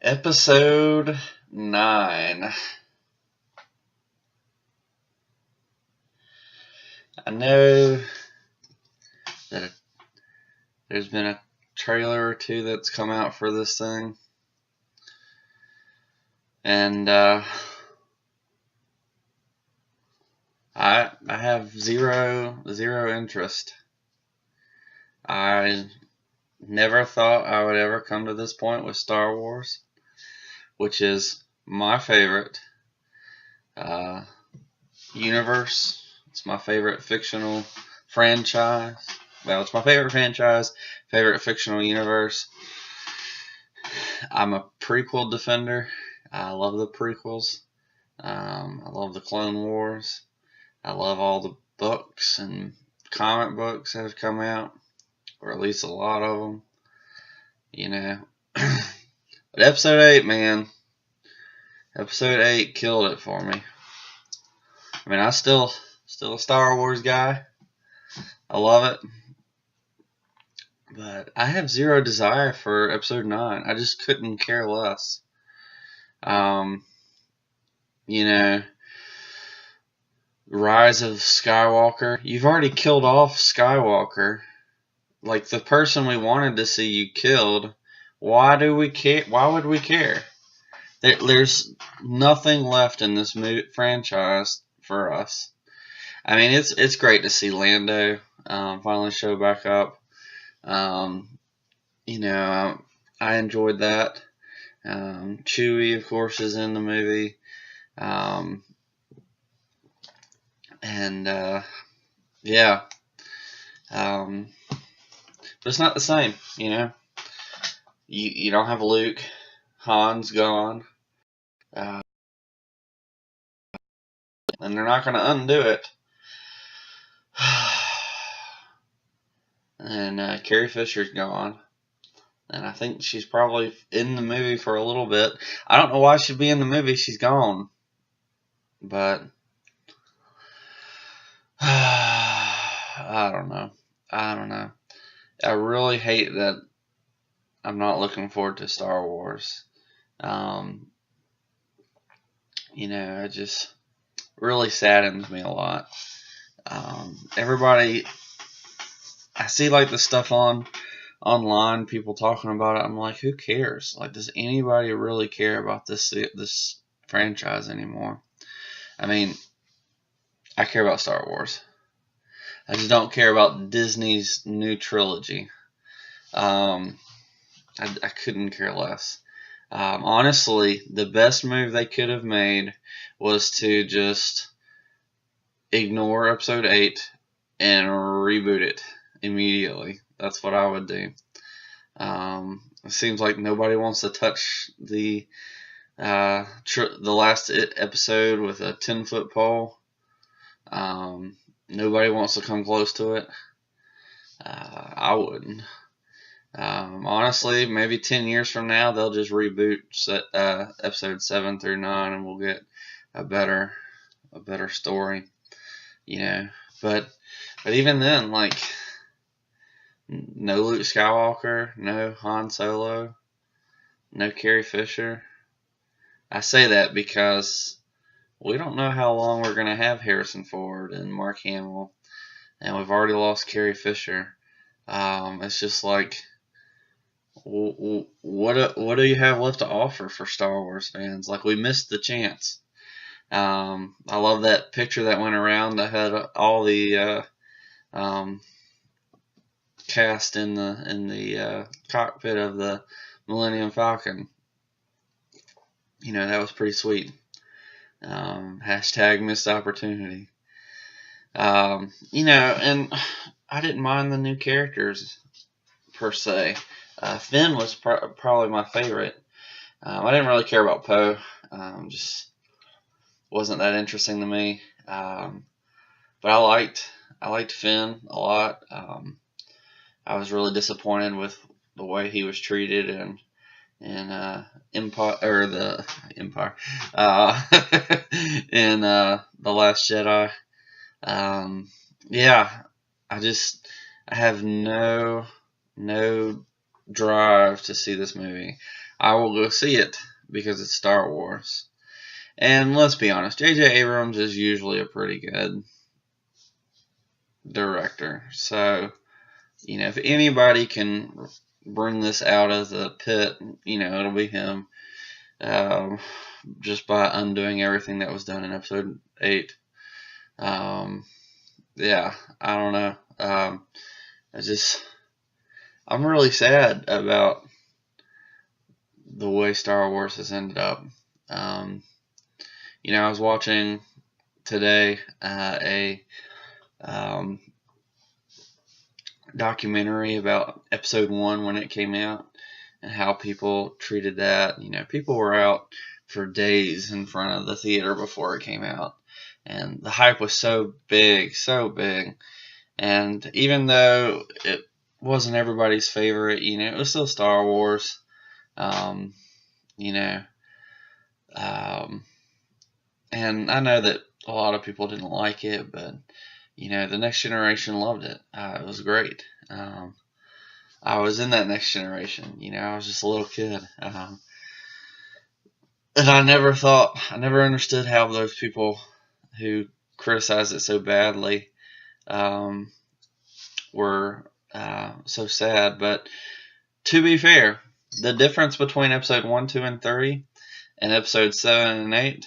Episode 9. I know that there's been a trailer or two that's come out for this thing, and I have zero interest. I never thought I would ever come to this point with Star Wars, which is my favorite universe. It's my favorite fictional franchise. Well, it's my favorite franchise, favorite fictional universe. I'm a prequel defender. I love the prequels. I love the Clone Wars. I love all the books and comic books that have come out, or at least a lot of them. You know. But Episode 8, man. Episode 8 killed it for me. I mean, I still a Star Wars guy. I love it. But I have zero desire for Episode 9. I just couldn't care less. You know, Rise of Skywalker. You've already killed off Skywalker. Like, the person we wanted to see you killed. Why do we care? Why would we care? There's nothing left in this franchise for us. I mean, it's great to see Lando finally show back up. You know, I enjoyed that. Chewie, of course, is in the movie. Yeah. But it's not the same, you know. You don't have Luke. Han's gone. And they're not going to undo it. And Carrie Fisher's gone. And I think she's probably in the movie for a little bit. I don't know why she'd be in the movie. She's gone. But I don't know. I really hate that I'm not looking forward to Star Wars. You know, it just really saddens me a lot. Everybody, I see like the stuff online, people talking about it. I'm like, who cares? Like, does anybody really care about this franchise anymore? I mean, I care about Star Wars. I just don't care about Disney's new trilogy. I couldn't care less. Honestly, the best move they could have made was to just ignore Episode 8 and reboot it immediately. That's what I would do. It seems like nobody wants to touch the last episode with a 10-foot pole. Nobody wants to come close to it. I wouldn't. Honestly, maybe 10 years from now, they'll just reboot episode 7 through 9, and we'll get a better story, you know. But even then, like, no Luke Skywalker, no Han Solo, no Carrie Fisher. I say that because we don't know how long we're going to have Harrison Ford and Mark Hamill, and we've already lost Carrie Fisher. It's just like, what do you have left to offer for Star Wars fans? Like, we missed the chance. I love that picture that went around that had all the cast in the cockpit of the Millennium Falcon. You know, that was pretty sweet. Hashtag missed opportunity. You know, and I didn't mind the new characters per se. Finn was probably my favorite. I didn't really care about Poe. Just wasn't that interesting to me. But I liked Finn a lot. I was really disappointed with the way he was treated in Empire, or the Empire, in The Last Jedi. Yeah, I have no drive to see this movie. I will go see it because it's Star Wars. And let's be honest, J.J. Abrams is usually a pretty good director. So, if anybody can bring this out of the pit, it'll be him. Just by undoing everything that was done in episode 8. Yeah, I don't know. I'm really sad about the way Star Wars has ended up. I was watching today a documentary about episode 1 when it came out and how people treated that. People were out for days in front of the theater before it came out, and the hype was so big. And even though it wasn't everybody's favorite, it was still Star Wars. And I know that a lot of people didn't like it, but the next generation loved it. It was great. I was in that next generation. I was just a little kid. And I never understood how those people who criticized it so badly were so sad. But to be fair, the difference between episode 1, 2, and 3 and episode 7 and 8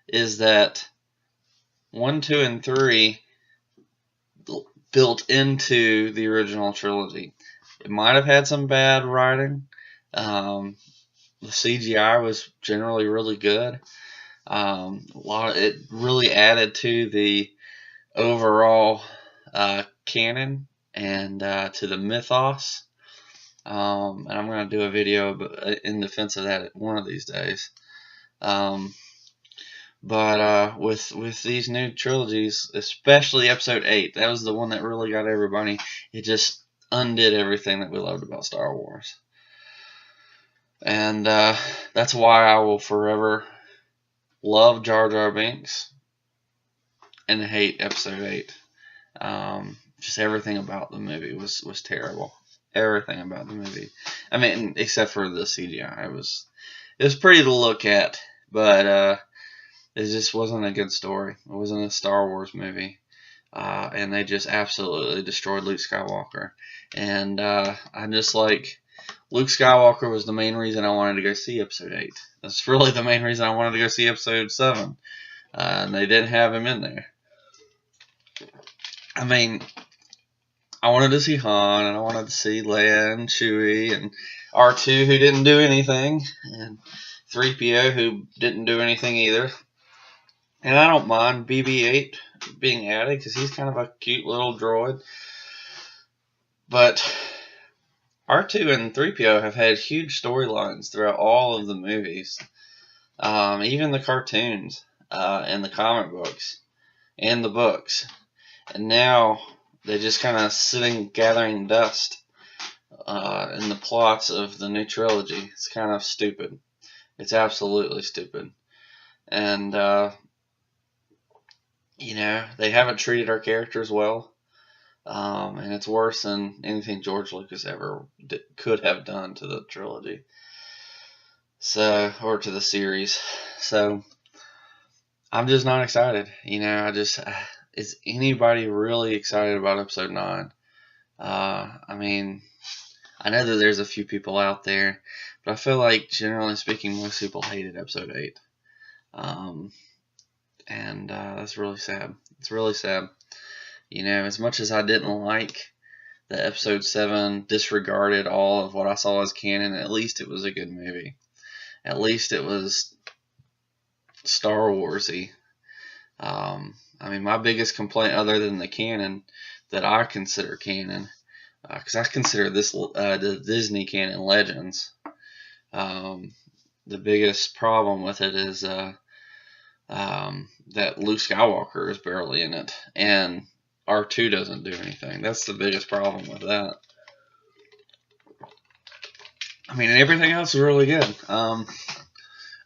is that 1, 2, and 3 built into the original trilogy. It might have had some bad writing. The CGI was generally really good. It really added to the overall canon and to the mythos. And I'm going to do a video in defense of that one of these days. But with these new trilogies, especially episode 8, that was the one that really got everybody. It just undid everything that we loved about Star Wars. And that's why I will forever love Jar Jar Binks and hate episode 8. Just everything about the movie was terrible. Everything about the movie. I mean, except for the CGI. It was pretty to look at, but it just wasn't a good story. It wasn't a Star Wars movie. And they just absolutely destroyed Luke Skywalker. And I'm just like, Luke Skywalker was the main reason I wanted to go see episode 8. That's really the main reason I wanted to go see episode 7. And they didn't have him in there. I mean, I wanted to see Han, and I wanted to see Leia and Chewie, and R2, who didn't do anything, and 3PO, who didn't do anything either. And I don't mind BB-8 being added, because he's kind of a cute little droid. But R2 and 3PO have had huge storylines throughout all of the movies. Even the cartoons, and the comic books, and the books. And now they're just kind of sitting gathering dust in the plots of the new trilogy. It's kind of stupid. It's absolutely stupid. And, they haven't treated our characters well. And it's worse than anything George Lucas ever could have done to the trilogy. Or to the series. So, I'm just not excited. Is anybody really excited about episode 9? I mean, I know that there's a few people out there, but I feel like, generally speaking, most people hated episode 8. And that's really sad. It's really sad. As much as I didn't like that episode 7 disregarded all of what I saw as canon, at least it was a good movie. At least it was Star Warsy. I mean, my biggest complaint, other than the canon that I consider canon, because I consider this the Disney canon Legends, the biggest problem with it is that Luke Skywalker is barely in it, and R2 doesn't do anything. That's the biggest problem with that. I mean, and everything else is really good.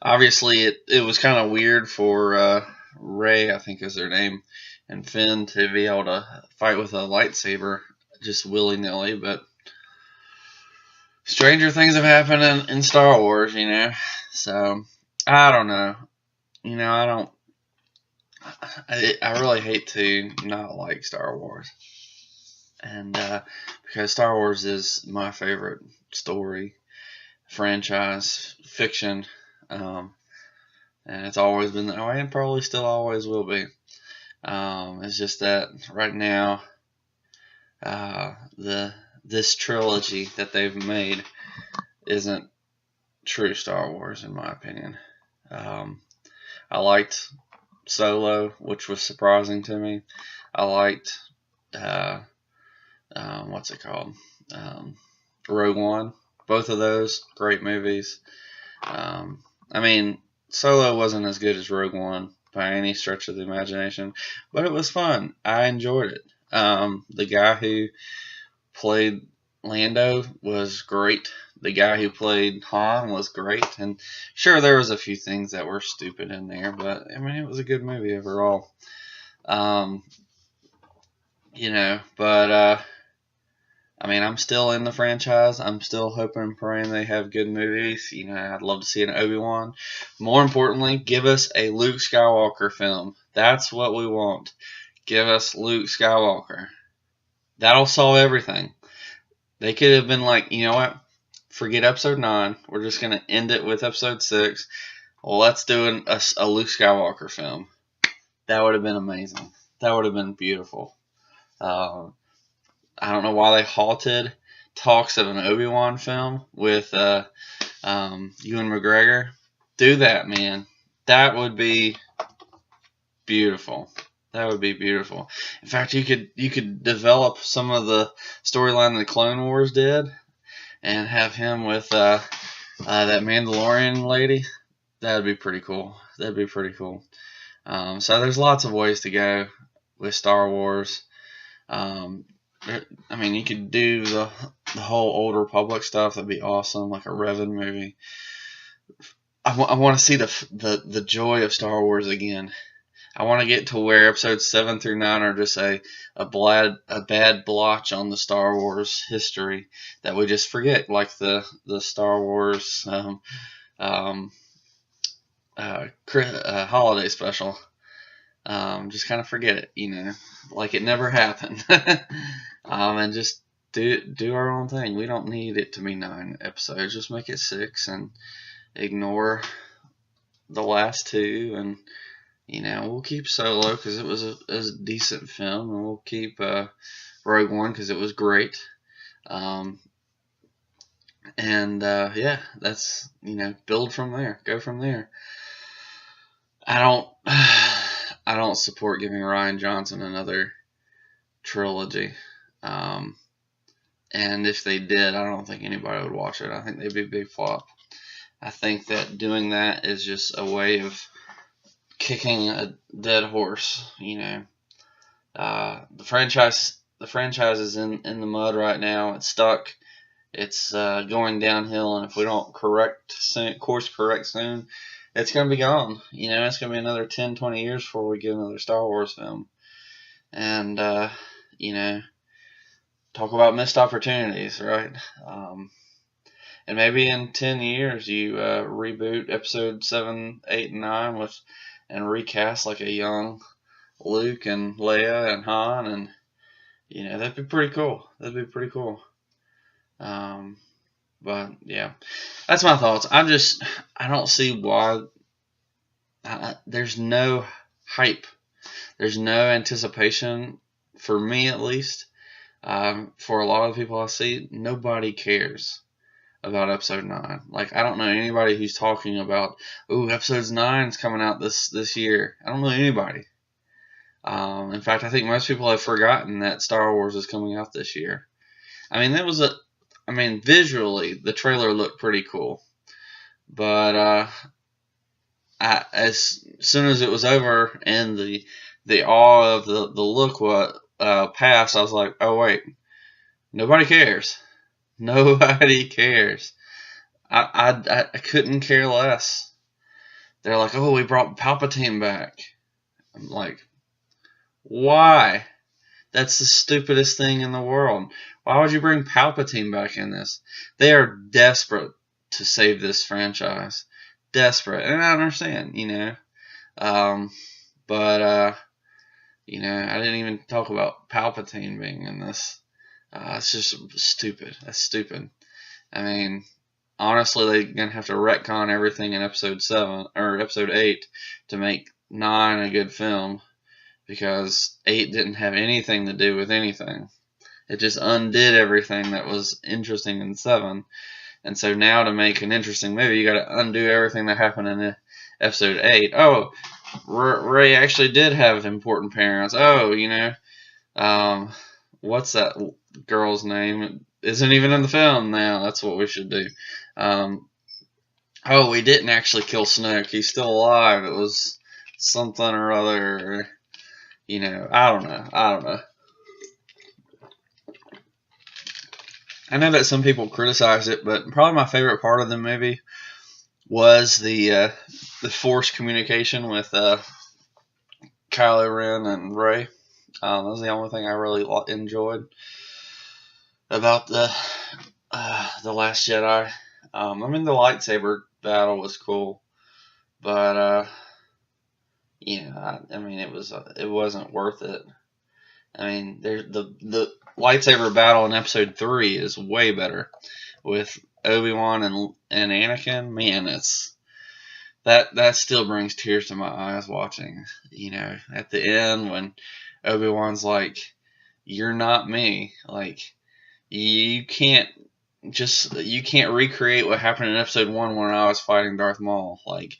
Obviously, it was kind of weird for Rey, I think is their name, and Finn to be able to fight with a lightsaber just willy-nilly, but stranger things have happened in Star Wars, So I don't know. I don't. I really hate to not like Star Wars, and because Star Wars is my favorite story franchise fiction, um, and it's always been that way, and probably still always will be. It's just that right now, the this trilogy that they've made isn't true Star Wars, in my opinion. Um, I liked Solo, which was surprising to me. I liked uh, what's it called? Um, Rogue One. Both of those great movies. I mean, Solo wasn't as good as Rogue One by any stretch of the imagination, but it was fun. I enjoyed it. The guy who played Lando was great. The guy who played Han was great, and sure there was a few things that were stupid in there, but I mean it was a good movie overall. Um, but I mean I'm still in the franchise. I'm still hoping and praying they have good movies. I'd love to see an Obi-Wan. More importantly, give us a Luke Skywalker film. That's what we want. Give us Luke Skywalker. That'll solve everything. They could have been like, you know what? Forget episode 9. We're just going to end it with episode 6. Well, let's do a Luke Skywalker film. That would have been amazing. That would have been beautiful. I don't know why they halted talks of an Obi-Wan film with Ewan McGregor. Do that, man. That would be beautiful. That would be beautiful. In fact, you could develop some of the storyline the Clone Wars did, and have him with that Mandalorian lady. That'd be pretty cool. That'd be pretty cool. So there's lots of ways to go with Star Wars. I mean, you could do the whole Old Republic stuff. That'd be awesome, like a Revan movie. I want to see the joy of Star Wars again. I want to get to where episodes 7 through 9 are just a bad blotch on the Star Wars history that we just forget, like the Star Wars holiday special. Just kind of forget it, like it never happened, and just do our own thing. We don't need it to be 9 episodes. Just make it 6 and ignore the last 2 and. We'll keep Solo because it was a decent film, and we'll keep Rogue One because it was great. Yeah, that's build from there, go from there. I don't support giving Rian Johnson another trilogy. And if they did, I don't think anybody would watch it. I think they'd be a big flop. I think that doing that is just a way of kicking a dead horse. The franchise is in the mud right now. It's stuck. It's going downhill, and if we don't course correct soon, it's going to be gone. It's going to be another 10, 20 years before we get another Star Wars film. And talk about missed opportunities, right? And maybe in 10 years you reboot episode 7, 8, and 9 and recast like a young Luke and Leia and Han, and that'd be pretty cool. But yeah, that's my thoughts. I don't see why. There's no hype. There's no anticipation, for me at least. For a lot of people I see, nobody cares about episode 9. Like, I don't know anybody who's talking about, episode 9's coming out this year. I don't know anybody. In fact, I think most people have forgotten that Star Wars is coming out this year. I mean, visually, the trailer looked pretty cool. But as soon as it was over and the awe of the look passed, I was like, oh wait, nobody cares. Nobody cares. I couldn't care less. They're like, oh, we brought Palpatine back. I'm like, why? That's the stupidest thing in the world. Why would you bring Palpatine back in this? They are desperate to save this franchise. Desperate. And I understand, but I didn't even talk about Palpatine being in this. It's just stupid. That's stupid. I mean, honestly, they're gonna have to retcon everything in episode 7 or episode 8 to make 9 a good film, because 8 didn't have anything to do with anything. It just undid everything that was interesting in 7. And so now to make an interesting movie, you got to undo everything that happened in episode 8. Oh, Rey actually did have important parents. Oh, what's that girl's name? It isn't even in the film now. That's what we should do. Oh, we didn't actually kill Snoke. He's still alive. It was something or other. I don't know. I know that some people criticize it, but probably my favorite part of the movie was the Force communication with Kylo Ren and Rey. That was the only thing I really enjoyed about the Last Jedi. I mean, the lightsaber battle was cool, but I mean, it wasn't worth it. I mean, the lightsaber battle in episode 3 is way better with Obi-Wan and Anakin. Man, that still brings tears to my eyes watching. At the end when Obi-Wan's like, "You're not me." Like, you can't recreate what happened in episode 1 when I was fighting Darth Maul. Like,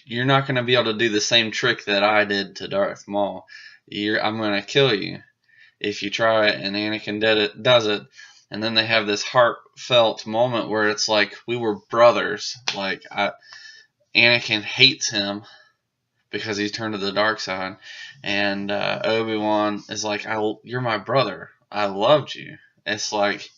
you're not going to be able to do the same trick that I did to Darth Maul. I'm going to kill you if you try it. And Anakin does it. And then they have this heartfelt moment where it's like, we were brothers. Like, Anakin hates him because he's turned to the dark side. And Obi-Wan is like, you're my brother. I loved you. It's like,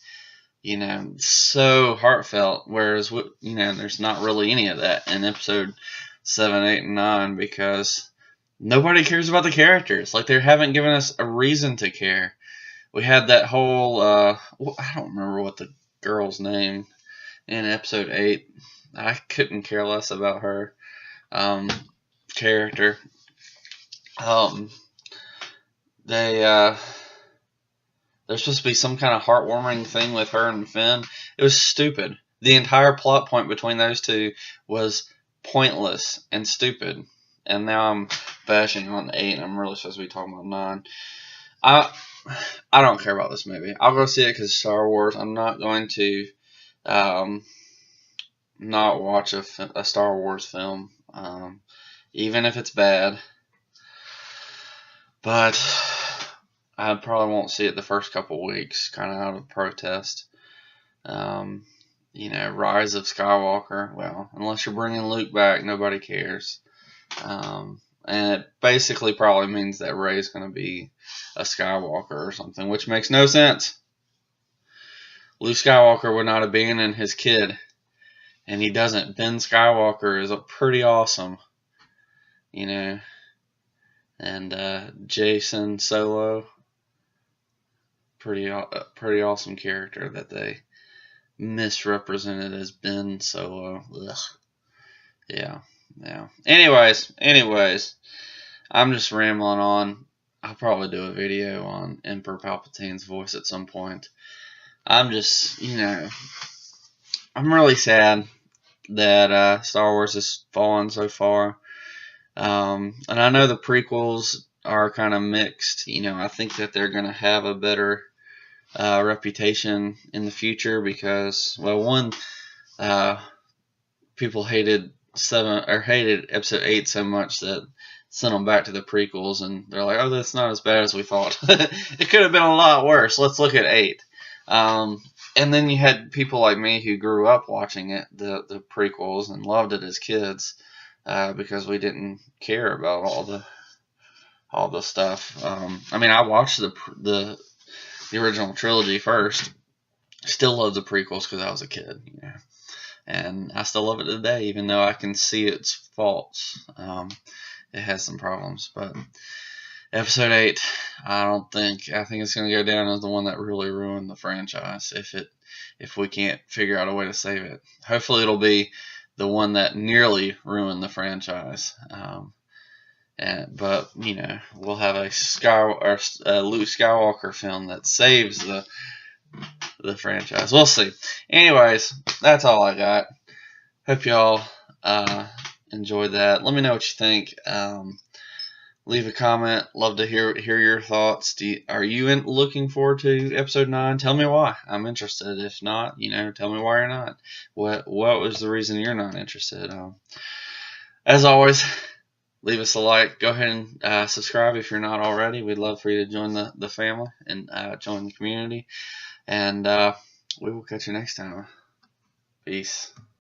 so heartfelt. Whereas, there's not really any of that in episode 7, 8, and 9, because nobody cares about the characters. Like, they haven't given us a reason to care. We had that whole, I don't remember what the girl's name in episode 8. I couldn't care less about her character. There's supposed to be some kind of heartwarming thing with her and Finn. It was stupid. The entire plot point between those two was pointless and stupid. And now I'm bashing on 8, and I'm really supposed to be talking about 9. I don't care about this movie. I'll go see it because it's Star Wars. I'm not going to not watch a Star Wars film, even if it's bad. But I probably won't see it the first couple weeks, kind of out of protest. Rise of Skywalker. Well, unless you're bringing Luke back, nobody cares. And it basically probably means that Rey's going to be a Skywalker or something, which makes no sense. Luke Skywalker would not abandon his kid, and he doesn't. Ben Skywalker is pretty awesome, and Jason Solo, pretty awesome character that they misrepresented as Ben Solo. Ugh. Yeah. Anyways, I'm just rambling on. I'll probably do a video on Emperor Palpatine's voice at some point. I'm just, I'm really sad that Star Wars has fallen so far. And I know the prequels are kind of mixed. I think that they're going to have a better reputation in the future because, well, one, people hated episode 8 so much that sent them back to the prequels, and they're like, oh, that's not as bad as we thought. It could have been a lot worse. Let's look at 8. And then you had people like me who grew up watching it, the prequels, and loved it as kids, because we didn't care about all the stuff. I mean, I watched the original trilogy first. Still love the prequels because I was a kid, and I still love it today, even though I can see its faults. It has some problems, but Episode 8, I think it's going to go down as the one that really ruined the franchise if we can't figure out a way to save it. Hopefully it'll be the one that nearly ruined the franchise. But we'll have a Luke Skywalker film that saves the franchise. We'll see. Anyways, that's all I got. Hope y'all enjoyed that. Let me know what you think. Leave a comment. Love to hear your thoughts. Are you looking forward to episode 9? Tell me why. I'm interested. If not, tell me why you're not. What was the reason you're not interested? As always, leave us a like. Go ahead and subscribe if you're not already. We'd love for you to join the family and join the community. And we will catch you next time. Peace.